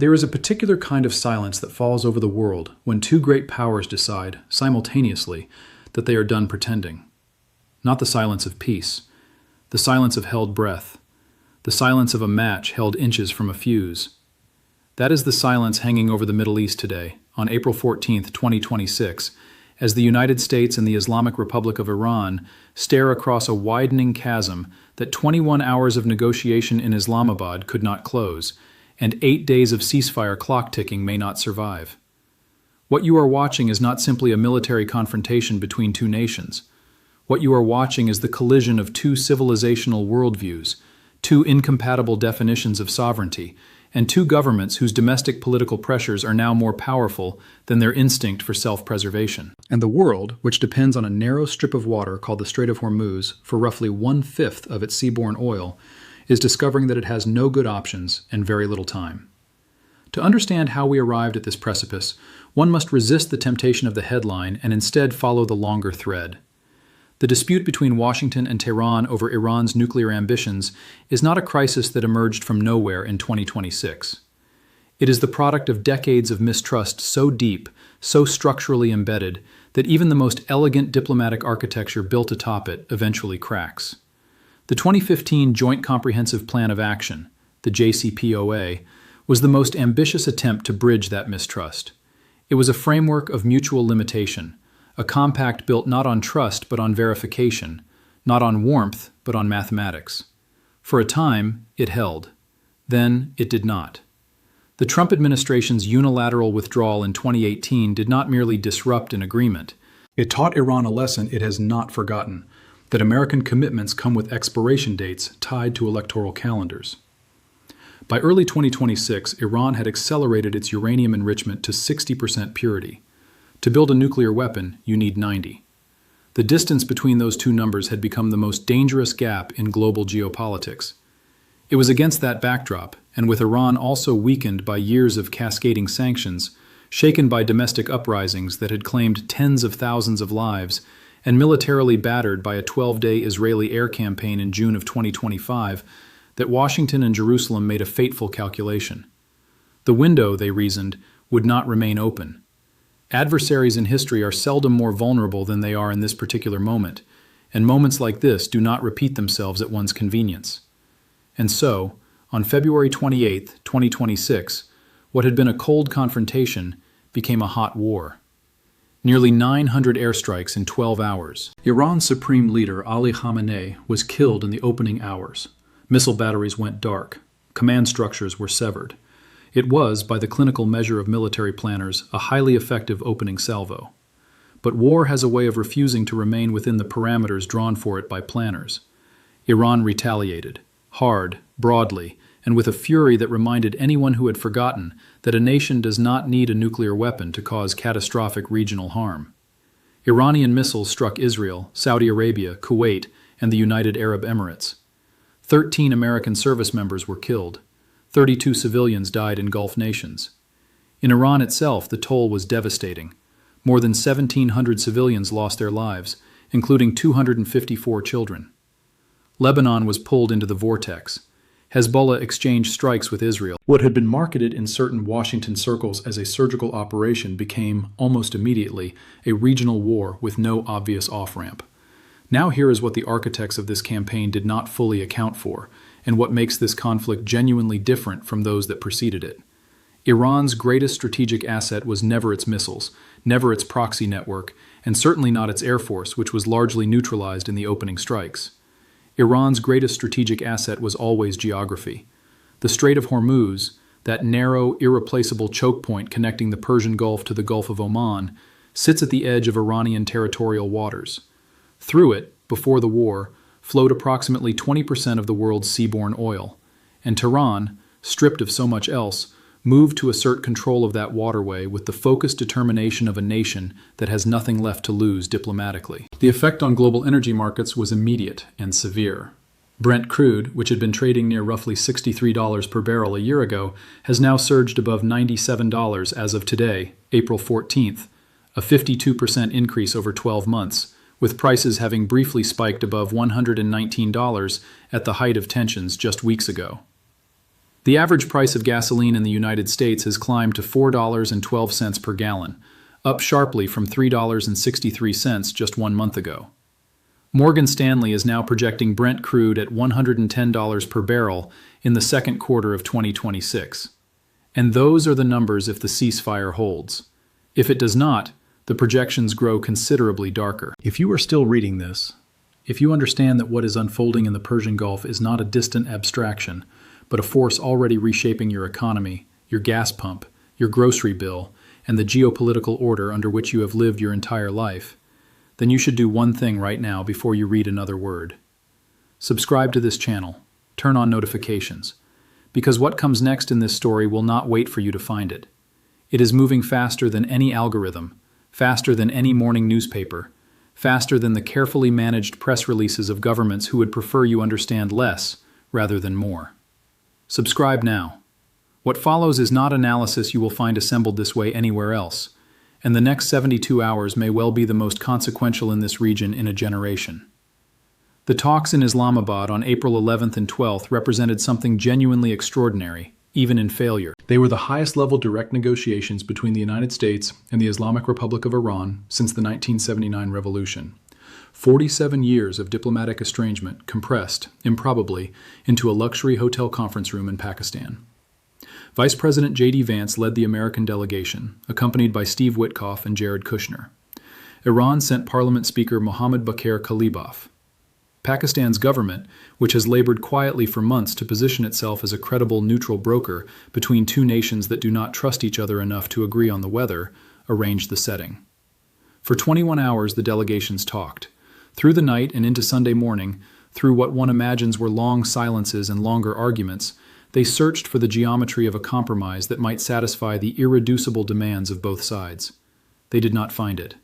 There is a particular kind of silence that falls over the world when two great powers decide, simultaneously, that they are done pretending. Not the silence of peace, the silence of held breath, the silence of a match held inches from a fuse. That is the silence hanging over the Middle East today, on April 14, 2026, as the United States and the Islamic Republic of Iran stare across a widening chasm that 21 hours of negotiation in Islamabad could not close, and 8 days of ceasefire clock ticking may not survive. What you are watching is not simply a military confrontation between two nations. What you are watching is the collision of two civilizational worldviews, two incompatible definitions of sovereignty, and two governments whose domestic political pressures are now more powerful than their instinct for self-preservation. And the world, which depends on a narrow strip of water called the Strait of Hormuz for roughly 1/5 of its seaborne oil, is discovering that it has no good options and very little time. To understand how we arrived at this precipice, one must resist the temptation of the headline and instead follow the longer thread. The dispute between Washington and Tehran over Iran's nuclear ambitions is not a crisis that emerged from nowhere in 2026. It is the product of decades of mistrust so deep, so structurally embedded, that even the most elegant diplomatic architecture built atop it eventually cracks. The 2015 Joint Comprehensive Plan of Action, the JCPOA, was the most ambitious attempt to bridge that mistrust. It was a framework of mutual limitation, a compact built not on trust but on verification, not on warmth but on mathematics. For a time, it held. Then, it did not. The Trump administration's unilateral withdrawal in 2018 did not merely disrupt an agreement. It taught Iran a lesson it has not forgotten, that American commitments come with expiration dates tied to electoral calendars. By early 2026, Iran had accelerated its uranium enrichment to 60% purity. To build a nuclear weapon, you need 90. The distance between those two numbers had become the most dangerous gap in global geopolitics. It was against that backdrop, and with Iran also weakened by years of cascading sanctions, shaken by domestic uprisings that had claimed tens of thousands of lives, and militarily battered by a 12-day Israeli air campaign in June of 2025, that Washington and Jerusalem made a fateful calculation. The window, they reasoned, would not remain open. Adversaries in history are seldom more vulnerable than they are in this particular moment, and moments like this do not repeat themselves at one's convenience. And so, on February 28, 2026, what had been a cold confrontation became a hot war. Nearly 900 airstrikes in 12 hours. Iran's supreme leader, Ali Khamenei, was killed in the opening hours. Missile batteries went dark. Command structures were severed. It was, by the clinical measure of military planners, a highly effective opening salvo. But war has a way of refusing to remain within the parameters drawn for it by planners. Iran retaliated, hard, broadly, and with a fury that reminded anyone who had forgotten that a nation does not need a nuclear weapon to cause catastrophic regional harm. Iranian missiles struck Israel, Saudi Arabia, Kuwait, and the United Arab Emirates. 13 American service members were killed. 32 civilians died in Gulf nations. In Iran itself, the toll was devastating. More than 1,700 civilians lost their lives, including 254 children. Lebanon was pulled into the vortex. Hezbollah exchanged strikes with Israel. What had been marketed in certain Washington circles as a surgical operation became, almost immediately, a regional war with no obvious off-ramp. Now here is what the architects of this campaign did not fully account for, and what makes this conflict genuinely different from those that preceded it. Iran's greatest strategic asset was never its missiles, never its proxy network, and certainly not its air force, which was largely neutralized in the opening strikes. Iran's greatest strategic asset was always geography. The Strait of Hormuz, that narrow, irreplaceable choke point connecting the Persian Gulf to the Gulf of Oman, sits at the edge of Iranian territorial waters. Through it, before the war, flowed approximately 20% of the world's seaborne oil, and Tehran, stripped of so much else, moved to assert control of that waterway with the focused determination of a nation that has nothing left to lose diplomatically. The effect on global energy markets was immediate and severe. Brent crude, which had been trading near roughly $63 per barrel a year ago, has now surged above $97 as of today, April 14th, a 52% increase over 12 months, with prices having briefly spiked above $119 at the height of tensions just weeks ago. The average price of gasoline in the United States has climbed to $4.12 per gallon, up sharply from $3.63 just 1 month ago. Morgan Stanley is now projecting Brent crude at $110 per barrel in the second quarter of 2026. And those are the numbers if the ceasefire holds. If it does not, the projections grow considerably darker. If you are still reading this, if you understand that what is unfolding in the Persian Gulf is not a distant abstraction, but a force already reshaping your economy, your gas pump, your grocery bill, and the geopolitical order under which you have lived your entire life, then you should do one thing right now before you read another word. Subscribe to this channel. Turn on notifications. Because what comes next in this story will not wait for you to find it. It is moving faster than any algorithm, faster than any morning newspaper, faster than the carefully managed press releases of governments who would prefer you understand less rather than more. Subscribe now. What follows is not analysis you will find assembled this way anywhere else, and the next 72 hours may well be the most consequential in this region in a generation. The talks in Islamabad on April 11th and 12th represented something genuinely extraordinary, even in failure. They were the highest-level direct negotiations between the United States and the Islamic Republic of Iran since the 1979 revolution. 47 years of diplomatic estrangement compressed, improbably, into a luxury hotel conference room in Pakistan. Vice President J.D. Vance led the American delegation, accompanied by Steve Witkoff and Jared Kushner. Iran sent Parliament Speaker Mohammad Bakr Kalibaf. Pakistan's government, which has labored quietly for months to position itself as a credible neutral broker between two nations that do not trust each other enough to agree on the weather, arranged the setting. For 21 hours the delegations talked. Through the night and into Sunday morning, through what one imagines were long silences and longer arguments, they searched for the geometry of a compromise that might satisfy the irreducible demands of both sides. They did not find it.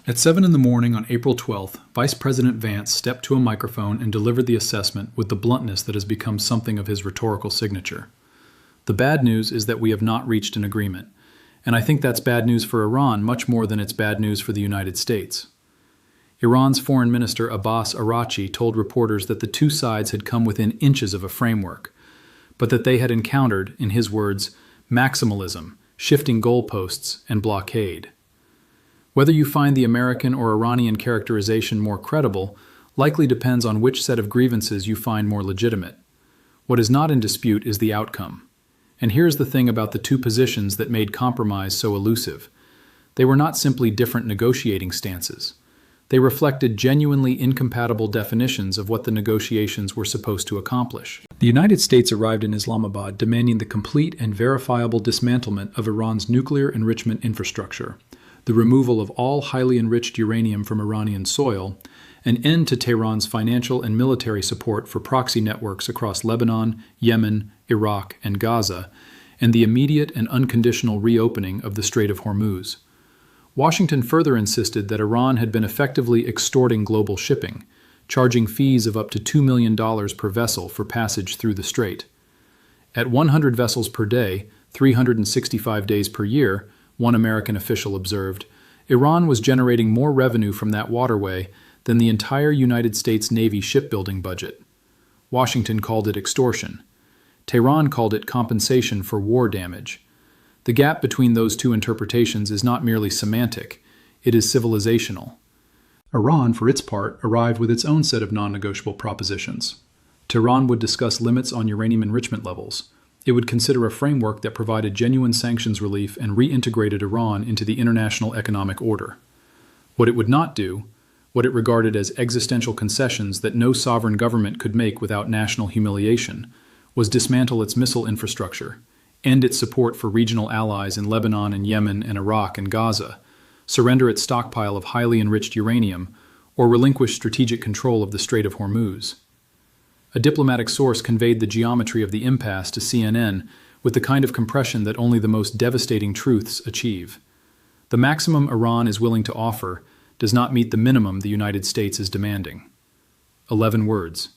At 7 in the morning on April 12th, Vice President Vance stepped to a microphone and delivered the assessment with the bluntness that has become something of his rhetorical signature. The bad news is that we have not reached an agreement, and I think that's bad news for Iran much more than it's bad news for the United States. Iran's Foreign Minister Abbas Araghchi told reporters that the two sides had come within inches of a framework, but that they had encountered, in his words, maximalism, shifting goalposts, and blockade. Whether you find the American or Iranian characterization more credible likely depends on which set of grievances you find more legitimate. What is not in dispute is the outcome. And here's the thing about the two positions that made compromise so elusive. They were not simply different negotiating stances. They reflected genuinely incompatible definitions of what the negotiations were supposed to accomplish. The United States arrived in Islamabad demanding the complete and verifiable dismantlement of Iran's nuclear enrichment infrastructure, the removal of all highly enriched uranium from Iranian soil, an end to Tehran's financial and military support for proxy networks across Lebanon, Yemen, Iraq, and Gaza, and the immediate and unconditional reopening of the Strait of Hormuz. Washington further insisted that Iran had been effectively extorting global shipping, charging fees of up to $2 million per vessel for passage through the strait. At 100 vessels per day, 365 days per year, one American official observed, Iran was generating more revenue from that waterway than the entire United States Navy shipbuilding budget. Washington called it extortion. Tehran called it compensation for war damage. The gap between those two interpretations is not merely semantic, it is civilizational. Iran, for its part, arrived with its own set of non-negotiable propositions. Tehran would discuss limits on uranium enrichment levels. It would consider a framework that provided genuine sanctions relief and reintegrated Iran into the international economic order. What it would not do, what it regarded as existential concessions that no sovereign government could make without national humiliation, was dismantle its missile infrastructure, end its support for regional allies in Lebanon and Yemen and Iraq and Gaza, surrender its stockpile of highly enriched uranium, or relinquish strategic control of the Strait of Hormuz. A diplomatic source conveyed the geometry of the impasse to CNN with the kind of compression that only the most devastating truths achieve. The maximum Iran is willing to offer does not meet the minimum the United States is demanding. 11 words.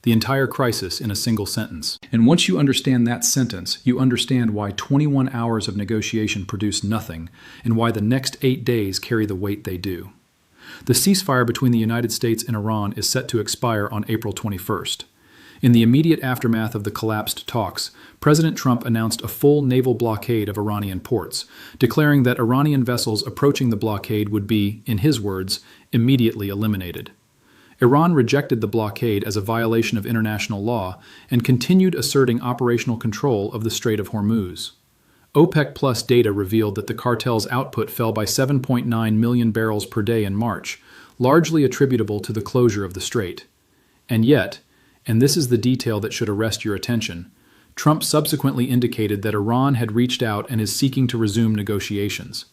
The entire crisis in a single sentence. And once you understand that sentence, you understand why 21 hours of negotiation produce nothing, and why the next 8 days carry the weight they do. The ceasefire between the United States and Iran is set to expire on April 21st. In the immediate aftermath of the collapsed talks, President Trump announced a full naval blockade of Iranian ports, declaring that Iranian vessels approaching the blockade would be, in his words, immediately eliminated. Iran rejected the blockade as a violation of international law and continued asserting operational control of the Strait of Hormuz. OPEC Plus data revealed that the cartel's output fell by 7.9 million barrels per day in March, largely attributable to the closure of the strait. And yet, and this is the detail that should arrest your attention, Trump subsequently indicated that Iran had reached out and is seeking to resume negotiations.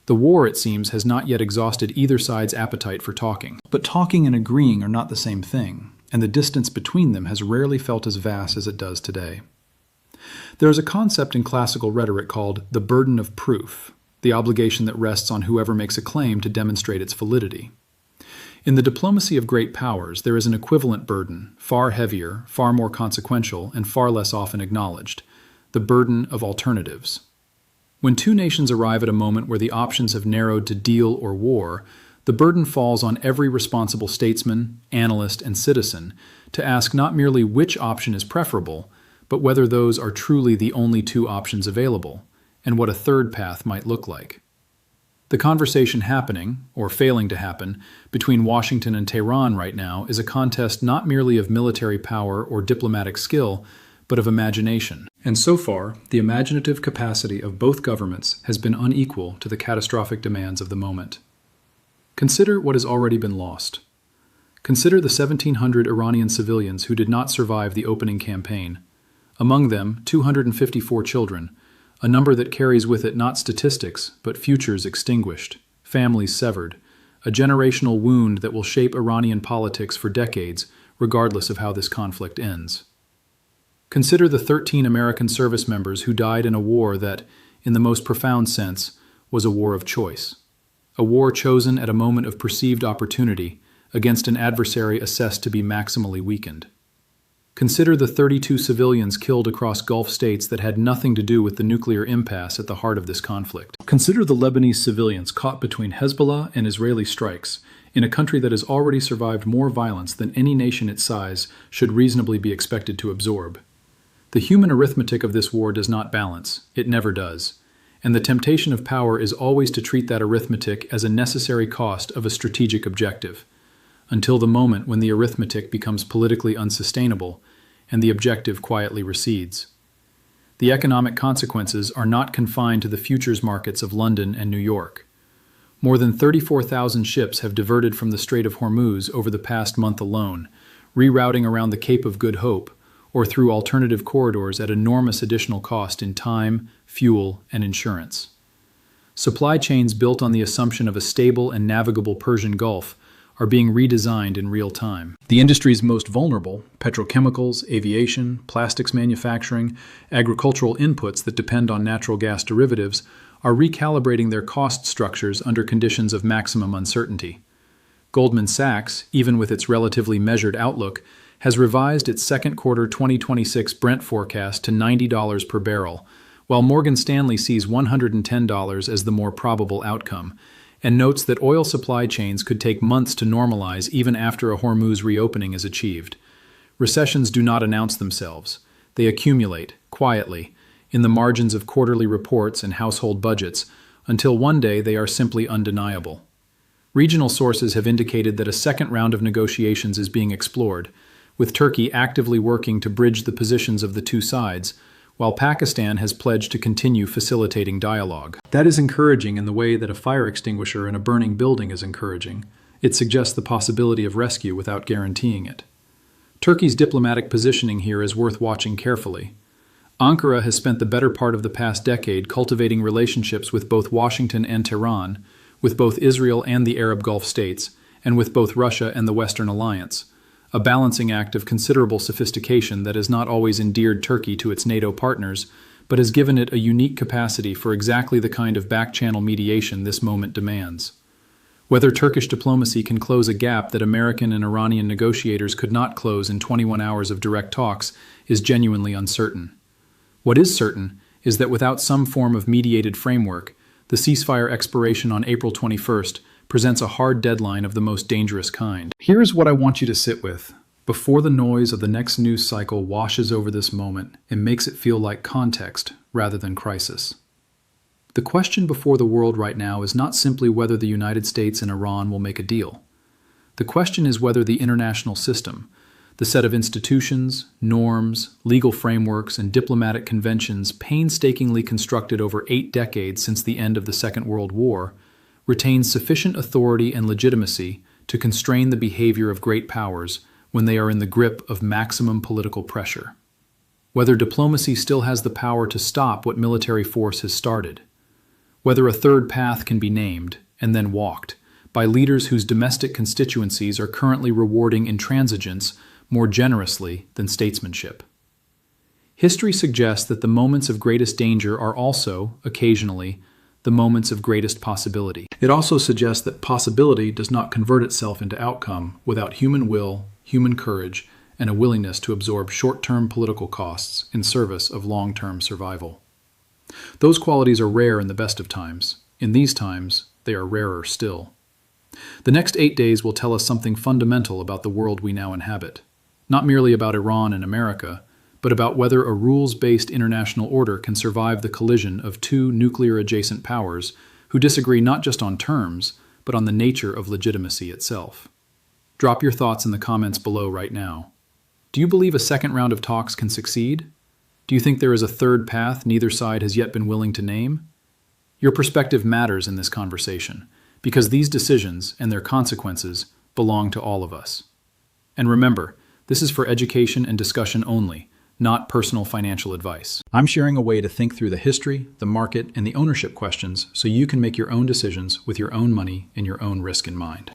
The war, it seems, has not yet exhausted either side's appetite for talking. But talking and agreeing are not the same thing, and the distance between them has rarely felt as vast as it does today. There is a concept in classical rhetoric called the burden of proof, the obligation that rests on whoever makes a claim to demonstrate its validity. In the diplomacy of great powers, there is an equivalent burden, far heavier, far more consequential, and far less often acknowledged: the burden of alternatives. When two nations arrive at a moment where the options have narrowed to deal or war, the burden falls on every responsible statesman, analyst, and citizen to ask not merely which option is preferable, but whether those are truly the only two options available, and what a third path might look like. The conversation happening, or failing to happen, between Washington and Tehran right now is a contest not merely of military power or diplomatic skill, but of imagination. And so far, the imaginative capacity of both governments has been unequal to the catastrophic demands of the moment. Consider what has already been lost. Consider the 1,700 Iranian civilians who did not survive the opening campaign. Among them, 254 children, a number that carries with it not statistics, but futures extinguished, families severed, a generational wound that will shape Iranian politics for decades, regardless of how this conflict ends. Consider the 13 American service members who died in a war that, in the most profound sense, was a war of choice. A war chosen at a moment of perceived opportunity against an adversary assessed to be maximally weakened. Consider the 32 civilians killed across Gulf states that had nothing to do with the nuclear impasse at the heart of this conflict. Consider the Lebanese civilians caught between Hezbollah and Israeli strikes in a country that has already survived more violence than any nation its size should reasonably be expected to absorb. The human arithmetic of this war does not balance. It never does. And the temptation of power is always to treat that arithmetic as a necessary cost of a strategic objective, until the moment when the arithmetic becomes politically unsustainable and the objective quietly recedes. The economic consequences are not confined to the futures markets of London and New York. More than 34,000 ships have diverted from the Strait of Hormuz over the past month alone, rerouting around the Cape of Good Hope or through alternative corridors at enormous additional cost in time, fuel, and insurance. Supply chains built on the assumption of a stable and navigable Persian Gulf are being redesigned in real time. The industries most vulnerable, petrochemicals, aviation, plastics manufacturing, agricultural inputs that depend on natural gas derivatives, are recalibrating their cost structures under conditions of maximum uncertainty. Goldman Sachs, even with its relatively measured outlook, has revised its second quarter 2026 Brent forecast to $90 per barrel, while Morgan Stanley sees $110 as the more probable outcome, and notes that oil supply chains could take months to normalize even after a Hormuz reopening is achieved. Recessions do not announce themselves. They accumulate, quietly, in the margins of quarterly reports and household budgets, until one day they are simply undeniable. Regional sources have indicated that a second round of negotiations is being explored, with Turkey actively working to bridge the positions of the two sides, while Pakistan has pledged to continue facilitating dialogue. That is encouraging in the way that a fire extinguisher in a burning building is encouraging. It suggests the possibility of rescue without guaranteeing it. Turkey's diplomatic positioning here is worth watching carefully. Ankara has spent the better part of the past decade cultivating relationships with both Washington and Tehran, with both Israel and the Arab Gulf states, and with both Russia and the Western Alliance, a balancing act of considerable sophistication that has not always endeared Turkey to its NATO partners, but has given it a unique capacity for exactly the kind of back-channel mediation this moment demands. Whether Turkish diplomacy can close a gap that American and Iranian negotiators could not close in 21 hours of direct talks is genuinely uncertain. What is certain is that without some form of mediated framework, the ceasefire expiration on April 21st presents a hard deadline of the most dangerous kind. Here's what I want you to sit with before the noise of the next news cycle washes over this moment and makes it feel like context rather than crisis. The question before the world right now is not simply whether the United States and Iran will make a deal. The question is whether the international system, the set of institutions, norms, legal frameworks, and diplomatic conventions painstakingly constructed over 8 decades since the end of the Second World War, retains sufficient authority and legitimacy to constrain the behavior of great powers when they are in the grip of maximum political pressure. Whether diplomacy still has the power to stop what military force has started. Whether a third path can be named, and then walked, by leaders whose domestic constituencies are currently rewarding intransigence more generously than statesmanship. History suggests that the moments of greatest danger are also, occasionally, the moments of greatest possibility. It also suggests that possibility does not convert itself into outcome without human will, human courage, and a willingness to absorb short-term political costs in service of long-term survival. Those qualities are rare in the best of times. In these times, they are rarer still. The next 8 days will tell us something fundamental about the world we now inhabit. Not merely about Iran and America, but about whether a rules-based international order can survive the collision of two nuclear-adjacent powers who disagree not just on terms, but on the nature of legitimacy itself. Drop your thoughts in the comments below right now. Do you believe a second round of talks can succeed? Do you think there is a third path neither side has yet been willing to name? Your perspective matters in this conversation, because these decisions and their consequences belong to all of us. And remember, this is for education and discussion only, not personal financial advice. I'm sharing a way to think through the history, the market, and the ownership questions so you can make your own decisions with your own money and your own risk in mind.